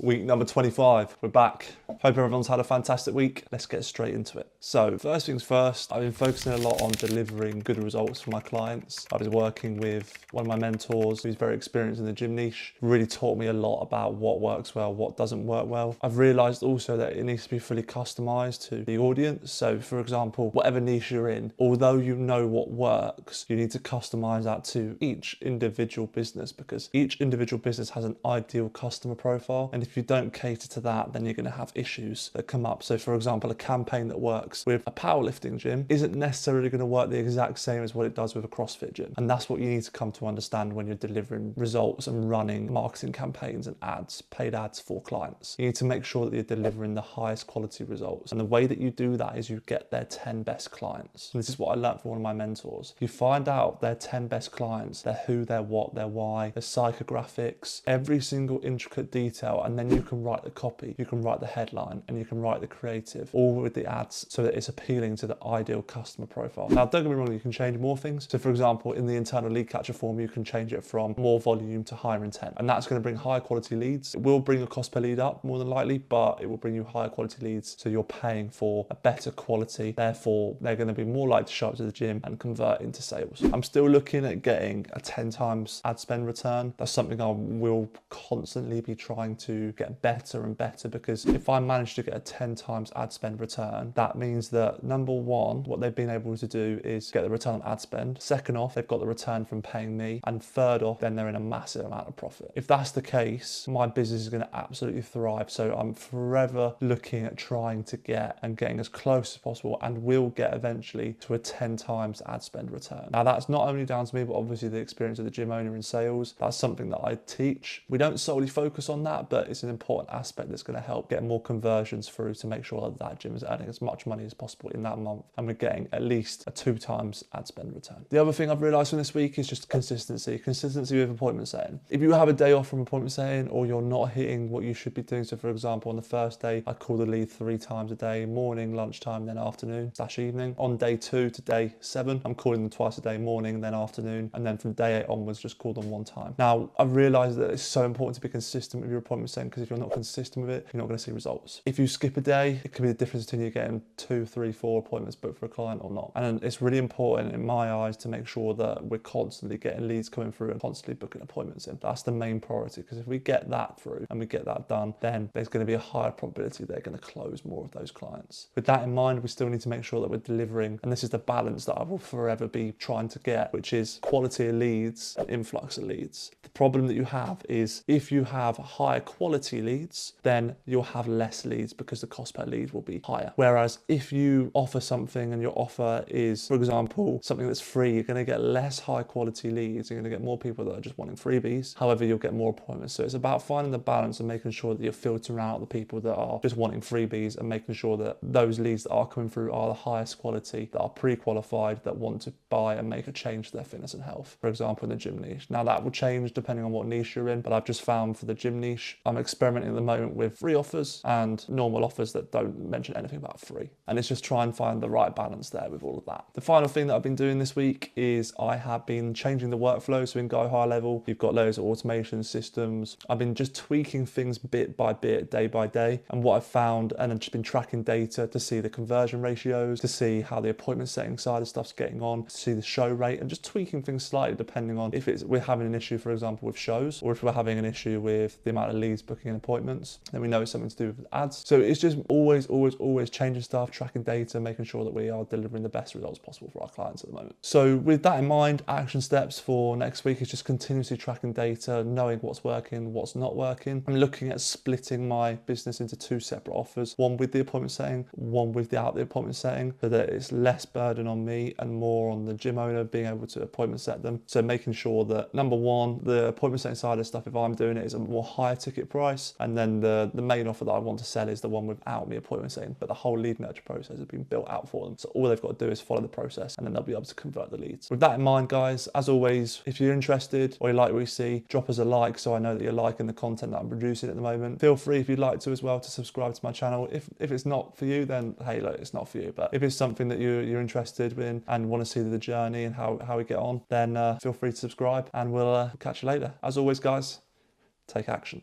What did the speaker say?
Week number 25, we're back. Hope everyone's had a fantastic week. Let's get straight into it. So first things first, I've been focusing a lot on delivering good results for my clients. I was working with one of my mentors who's very experienced in the gym niche, really taught me a lot about what works well, what doesn't work well. I've realized also that it needs to be fully customized to the audience. So for example, whatever niche you're in, although you know what works, you need to customize that to each individual business, because each individual business has an ideal customer profile. And if you don't cater to that, then you're going to have issues that come up. So for example, a campaign that works with a powerlifting gym isn't necessarily going to work the exact same as what it does with a CrossFit gym. And that's what you need to come to understand when you're delivering results and running marketing campaigns and ads, paid ads for clients. You need to make sure that you're delivering the highest quality results. And the way that you do that is you get their 10 best clients. And this is what I learned from one of my mentors. You find out their 10 best clients, their who, their what, their why, their psychographics, every single intricate detail, and then you can write the copy, you can write the headline, and you can write the creative, all with the ads so that it's appealing to the ideal customer profile. Now, don't get me wrong, you can change more things. So for example, in the internal lead catcher form, you can change it from more volume to higher intent, and that's going to bring higher quality leads. It will bring your cost per lead up more than likely, but it will bring you higher quality leads. So you're paying for a better quality. Therefore, they're going to be more likely to show up to the gym and convert into sales. I'm still looking at getting a 10 times ad spend return. That's something I will constantly be trying to get better and better, because if I manage to get a 10 times ad spend return, that means that number one, what they've been able to do is get the return on ad spend. Second off, they've got the return from paying me. And third off, then they're in a massive amount of profit. If that's the case, my business is going to absolutely thrive. So I'm forever looking at trying to get and getting as close as possible, and will get eventually to a 10 times ad spend return. Now that's not only down to me, but obviously the experience of the gym owner in sales. That's something that I teach. We don't solely focus on that, but it's an important aspect that's going to help get more conversions through to make sure that that gym is earning as much money as possible in that month, and we're getting at least a 2 times ad spend return. The other thing I've realized from this week is just consistency with appointment setting. If you have a day off from appointment setting, or you're not hitting what you should be doing, so for example, on the first day, I call the lead 3 times a day, morning, lunchtime, then afternoon/evening. On day 2 to day 7, I'm calling them twice a day, morning, then afternoon, and then from day 8 onwards, just call them 1 time. Now, I've realized that it's so important to be consistent with your appointment setting, because if you're not consistent with it, you're not going to see results. If you skip a day, it could be the difference between you getting 2, 3, 4 appointments booked for a client or not. And it's really important in my eyes to make sure that we're constantly getting leads coming through and constantly booking appointments in. That's the main priority, because if we get that through and we get that done, then there's going to be a higher probability they're going to close more of those clients. With that in mind, we still need to make sure that we're delivering, and this is the balance that I will forever be trying to get, which is quality of leads and influx of leads. The problem that you have is if you have higher quality leads, then you'll have less leads because the cost per lead will be higher. Whereas if you offer something and your offer is, for example, something that's free, you're going to get less high quality leads. You're going to get more people that are just wanting freebies. However, you'll get more appointments. So it's about finding the balance and making sure that you're filtering out the people that are just wanting freebies, and making sure that those leads that are coming through are the highest quality, that are pre-qualified, that want to buy and make a change to their fitness and health. For example, in the gym niche. Now that will change depending on what niche you're in, but I've just found for the gym niche, I'm experimenting at the moment with free offers and normal offers that don't mention anything about free. And it's just try and find the right balance there with all of that. The final thing that I've been doing this week is I have been changing the workflow. So in Go High Level, you've got loads of automation systems. I've been just tweaking things bit by bit, day by day. And what I've found, and I've just been tracking data to see the conversion ratios, to see how the appointment setting side of stuff's getting on, to see the show rate, and just tweaking things slightly depending on if we're having an issue, for example, with shows, or if we're having an issue with the amount of leads booking in appointments, then we know it's something to do with ads. So it's just always changing stuff, tracking data, making sure that we are delivering the best results possible for our clients at the moment. So with that in mind, action steps for next week is just continuously tracking data, knowing what's working, what's not working. I'm looking at splitting my business into 2 separate offers, one with the appointment setting, one without the appointment setting, so that it's less burden on me and more on the gym owner being able to appointment set them. So making sure that number one, the appointment setting side of stuff, if I'm doing it, is a more higher ticket price, and then the main offer that I want to sell is the one without me appointment setting, but the whole lead nurture process has been built out for them. So all they've got to do is follow the process, and then they'll be able to convert the leads. With that in mind, guys, as always, if you're interested or you like what you see, drop us a like so I know that you're liking the content that I'm producing at the moment. Feel free, if you'd like to as well, to subscribe to my channel. If it's not for you, then hey, look, it's not for you. But if it's something that you're interested in and want to see the journey and how we get on, then feel free to subscribe, and we'll catch you later. As always, guys, take action.